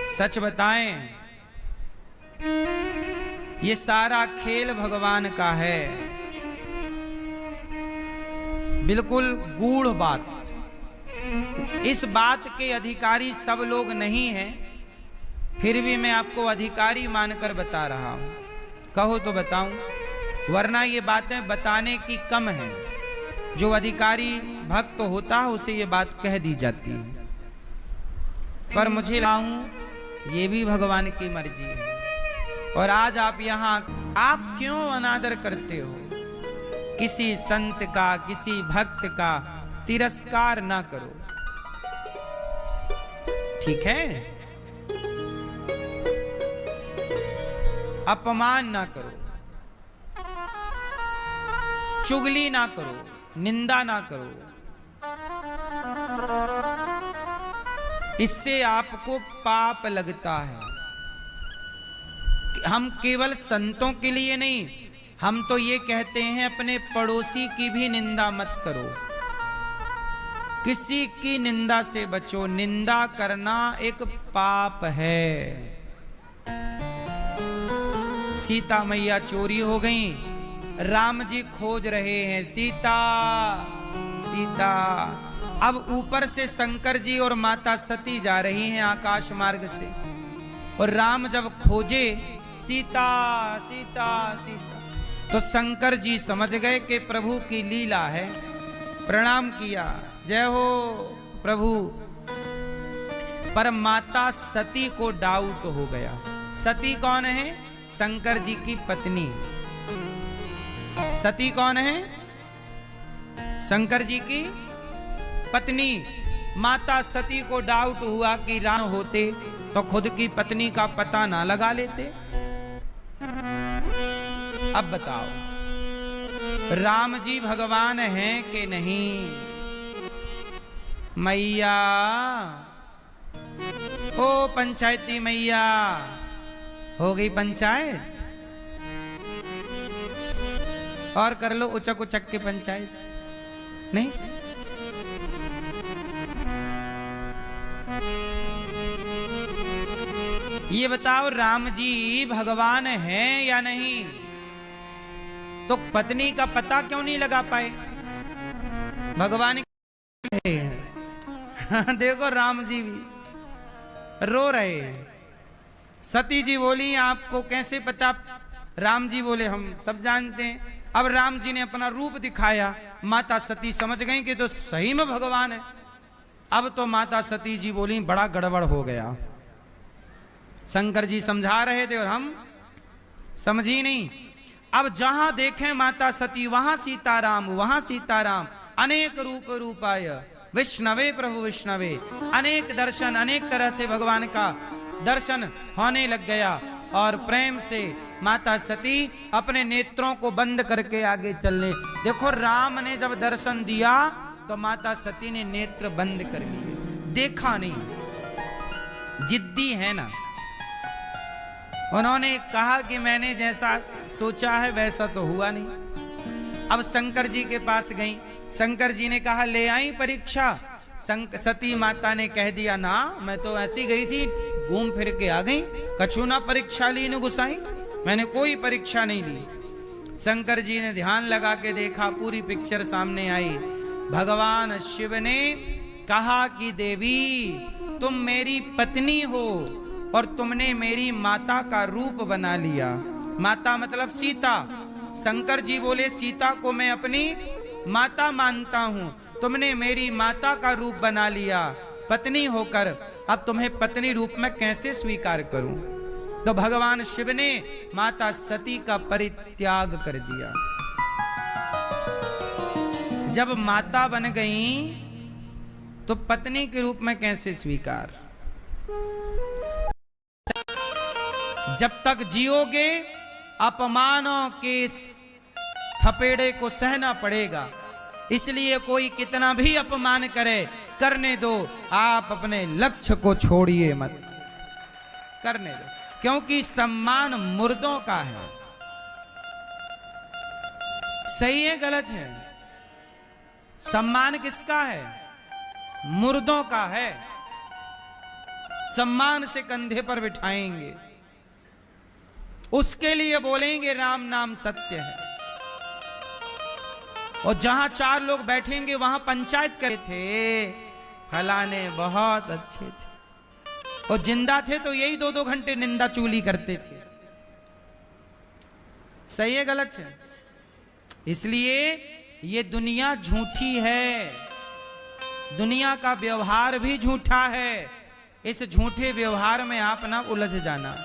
सच बताएं, ये सारा खेल भगवान का है। बिल्कुल गूढ़ बात। इस बात के अधिकारी सब लोग नहीं हैं, फिर भी मैं आपको अधिकारी मानकर बता रहा हूं। कहो तो बताऊं, वरना ये बातें बताने की कम है। जो अधिकारी भक्त होता है उसे ये बात कह दी जाती है, पर मुझे लाऊं ये भी भगवान की मर्जी है। और आज आप यहाँ, आप क्यों अनादर करते हो? किसी संत का, किसी भक्त का तिरस्कार ना करो, ठीक है? अपमान ना करो, चुगली ना करो, निंदा ना करो। इससे आपको पाप लगता है। हम केवल संतों के लिए नहीं, हम तो ये कहते हैं अपने पड़ोसी की भी निंदा मत करो। किसी की निंदा से बचो। निंदा करना एक पाप है। सीता मैया चोरी हो गई, राम जी खोज रहे हैं सीता सीता। अब ऊपर से शंकर जी और माता सती जा रही हैं आकाश मार्ग से, और राम जब खोजे सीता सीता सीता, तो शंकर जी समझ गए कि प्रभु की लीला है। प्रणाम किया, जय हो प्रभु। पर माता सती को डाउट हो गया। सती कौन है? शंकर जी की पत्नी। सती कौन है? शंकर जी की पत्नी। माता सती को डाउट हुआ कि राम होते तो खुद की पत्नी का पता ना लगा लेते। अब बताओ, राम जी भगवान हैं कि नहीं? मैया, ओ पंचायती मैया, हो गई पंचायत? और कर लो उचक उचक के पंचायत। नहीं, ये बताओ, राम जी भगवान हैं या नहीं? तो पत्नी का पता क्यों नहीं लगा पाए? भगवान है। देखो राम जी भी रो रहे हैं। सती जी बोली आपको कैसे पता? राम जी बोले हम सब जानते हैं। अब राम जी ने अपना रूप दिखाया, माता सती समझ गई कि तो सही में भगवान है। अब तो माता सती जी बोली बड़ा गड़बड़ हो गया। शंकर जी समझा रहे थे और हम समझी नहीं। अब जहां देखें माता सती, वहां सीताराम, वहां सीताराम। अनेक रूप रूपाय विष्णवे प्रभु विष्णवे। अनेक दर्शन, अनेक तरह से भगवान का दर्शन होने लग गया। और प्रेम से माता सती अपने नेत्रों को बंद करके आगे चलने। देखो, राम ने जब दर्शन दिया तो माता सती ने नेत्र बंद कर लिए, देखा नहीं। जिद्दी है ना। उन्होंने कहा कि मैंने जैसा सोचा है वैसा तो हुआ नहीं। अब शंकर जी के पास गई। शंकर जी ने कहा ले आई परीक्षा। सती माता ने कह दिया ना, मैं तो ऐसी गई थी, घूम फिर के आ गई, कछु ना परीक्षा ली न गुसाई, मैंने कोई परीक्षा नहीं ली। शंकर जी ने ध्यान लगा के देखा, पूरी पिक्चर सामने आई। भगवान शिव ने कहा कि देवी तुम मेरी पत्नी हो और तुमने मेरी माता का रूप बना लिया। माता मतलब सीता। शंकर जी बोले सीता को मैं अपनी माता मानता हूं, तुमने मेरी माता का रूप बना लिया पत्नी होकर, अब तुम्हें पत्नी रूप में कैसे स्वीकार करूं? तो भगवान शिव ने माता सती का परित्याग कर दिया। जब माता बन गई तो पत्नी के रूप में कैसे स्वीकार? जब तक जियोगे अपमानों के थपेड़े को सहना पड़ेगा। इसलिए कोई कितना भी अपमान करे, करने दो, आप अपने लक्ष्य को छोड़िए मत, करने दो, क्योंकि सम्मान मुर्दों का है। सही है गलत है? सम्मान किसका है? मुर्दों का है। सम्मान से कंधे पर बिठाएंगे, उसके लिए बोलेंगे राम नाम सत्य है। और जहां 4 लोग बैठेंगे वहां पंचायत करे थे, फलाने बहुत अच्छे थे, और जिंदा थे तो यही 2-2 घंटे निंदा चूली करते थे। सही है गलत है? इसलिए ये दुनिया झूठी है, दुनिया का व्यवहार भी झूठा है। इस झूठे व्यवहार में आप ना उलझ जाना।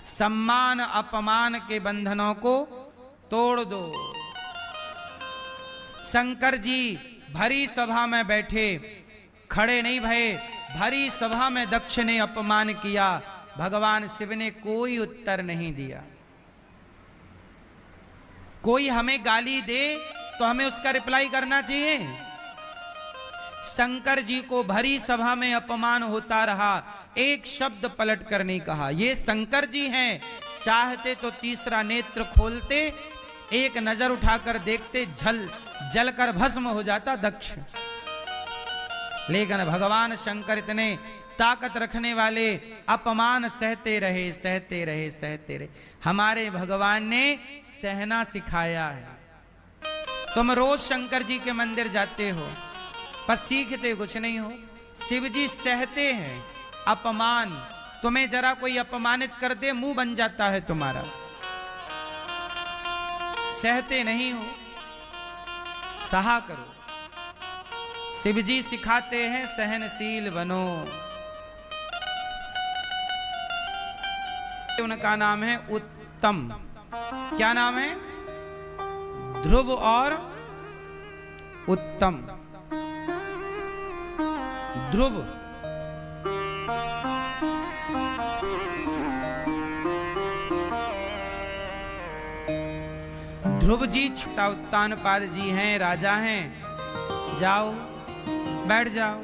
सम्मान अपमान के बंधनों को तोड़ दो। शंकर जी भरी सभा में बैठे, खड़े नहीं भये, भरी सभा में दक्ष ने अपमान किया, भगवान शिव ने कोई उत्तर नहीं दिया। कोई हमें गाली दे तो हमें उसका रिप्लाई करना चाहिए। शंकर जी को भरी सभा में अपमान होता रहा, एक शब्द पलट कर नहीं कहा। ये शंकर जी हैं, चाहते तो तीसरा नेत्र खोलते, एक नजर उठाकर देखते, जलकर भस्म हो जाता दक्ष। लेकिन भगवान शंकर इतने ताकत रखने वाले, अपमान सहते रहे, सहते रहे, सहते रहे। हमारे भगवान ने सहना सिखाया है। तुम रोज शंकर जी के मंदिर जाते हो पर सीखते कुछ नहीं हो। शिव जी सहते हैं अपमान। तुम्हें जरा कोई अपमानित कर दे, मुंह बन जाता है तुम्हारा। सहते नहीं हो, सहा करो। शिव जी सिखाते हैं सहनशील बनो। उनका नाम है उत्तम। क्या नाम है? ध्रुव और उत्तम। ध्रुव ध्रुव जी छोटा उत्तानपाद जी हैं, राजा हैं। जाओ बैठ जाओ।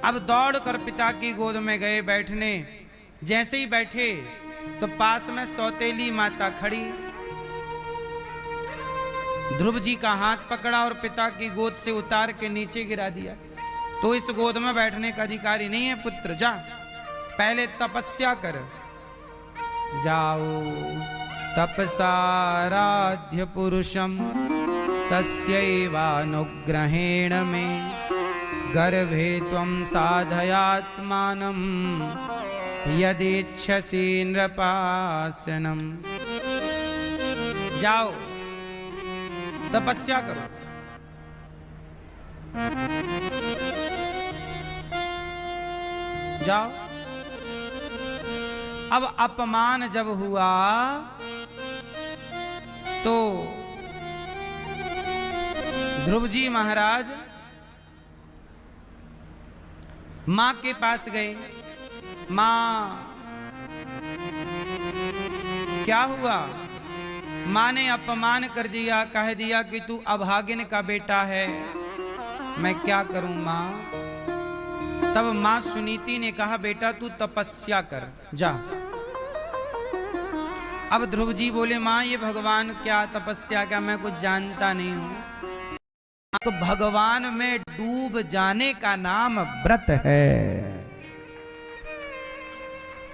अब दौड़ कर पिता की गोद में गए बैठने। जैसे ही बैठे तो पास में सौतेली माता खड़ी। ध्रुव जी का हाथ पकड़ा और पिता की गोद से उतार के नीचे गिरा दिया। तो इस गोद में बैठने का अधिकारी नहीं है पुत्र, जा पहले तपस्या कर। जाओ तपसाराध्य पुरुषम तस्यैवानुग्रहेण मे गर्भे त्वं साधयात्मानं यदिच्छसि नृपासनम। जाओ तपस्या करो। जाओ। अब अपमान जब हुआ तो ध्रुव जी महाराज मां के पास गए। मां, क्या हुआ? मां ने अपमान कर दिया, कह दिया कि तू अभागिन का बेटा है, मैं क्या करूं मां? तब मां सुनीति ने कहा बेटा तू तपस्या कर, जा। अब ध्रुव जी बोले मां ये भगवान क्या तपस्या, क्या मैं कुछ जानता नहीं हूं। तो भगवान में डूब जाने का नाम व्रत है।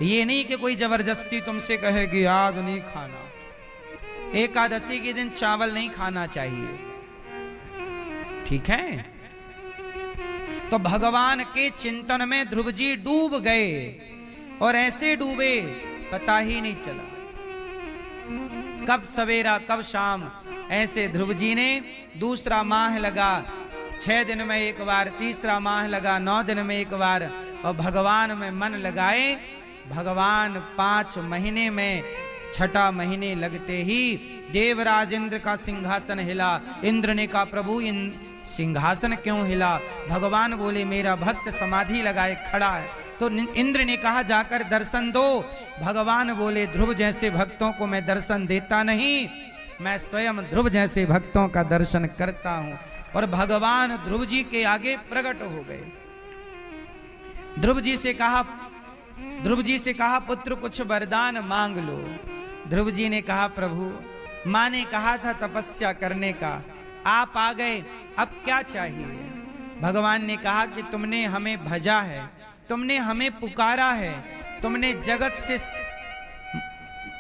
ये नहीं कि कोई जबरदस्ती तुमसे कहे कि आज नहीं खाना, एकादशी के दिन चावल नहीं खाना चाहिए, ठीक है? तो भगवान के चिंतन में ध्रुव जी डूब गए और ऐसे डूबे पता ही नहीं चला, कब सवेरा कब शाम। ऐसे ध्रुव जी ने दूसरा माह लगा, 6 दिन में एक बार, तीसरा माह लगा 9 दिन में एक बार, और भगवान में मन लगाए। भगवान 5 महीने में, 6ठा महीने लगते ही देवराज इंद्र का सिंहासन हिला। इंद्र ने कहा प्रभु सिंहासन क्यों हिला? भगवान बोले मेरा भक्त समाधि लगाए खड़ा है। तो इंद्र ने कहा जाकर दर्शन दो। भगवान बोले ध्रुव जैसे भक्तों को मैं दर्शन देता नहीं, मैं स्वयं ध्रुव जैसे भक्तों का दर्शन करता हूं। और भगवान ध्रुव जी के आगे प्रकट हो गए। ध्रुव जी से कहा पुत्र कुछ वरदान मांग लो। ध्रुव जी ने कहा प्रभु मां ने कहा था तपस्या करने का, आप आ गए, अब क्या चाहिए? भगवान ने कहा कि तुमने हमें भजा है, तुमने हमें पुकारा है, तुमने जगत से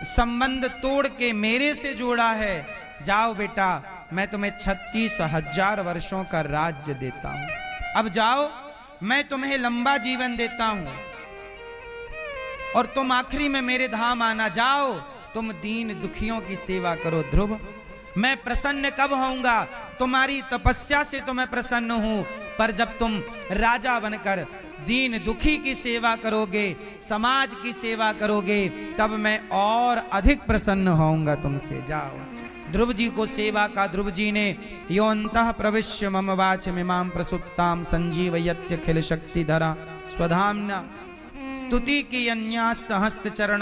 संबंध तोड़ के मेरे से जोड़ा है। जाओ बेटा, मैं तुम्हें 36,000 वर्षों का राज्य देता हूं। अब जाओ, मैं तुम्हें लंबा जीवन देता हूं और तुम आखिरी में मेरे धाम आना। जाओ, तुम दीन दुखियों की सेवा करो। ध्रुव, मैं प्रसन्न कब होऊंगा? तुम्हारी तपस्या से तो मैं प्रसन्न हूं, पर जब तुम राजा बनकर दीन दुखी की सेवा करोगे, समाज की सेवा करोगे, तब मैं और अधिक प्रसन्न होऊंगा तुमसे। जाओ। ध्रुव जी को सेवा का ध्रुव जी ने योऽन्तः प्रविश्य मम वाचमिमां प्रसुप्तां संजीवयत्यखिल शक्तिधरा स्वधाम्ना स्तुति की अन्यास्त हस्त चरण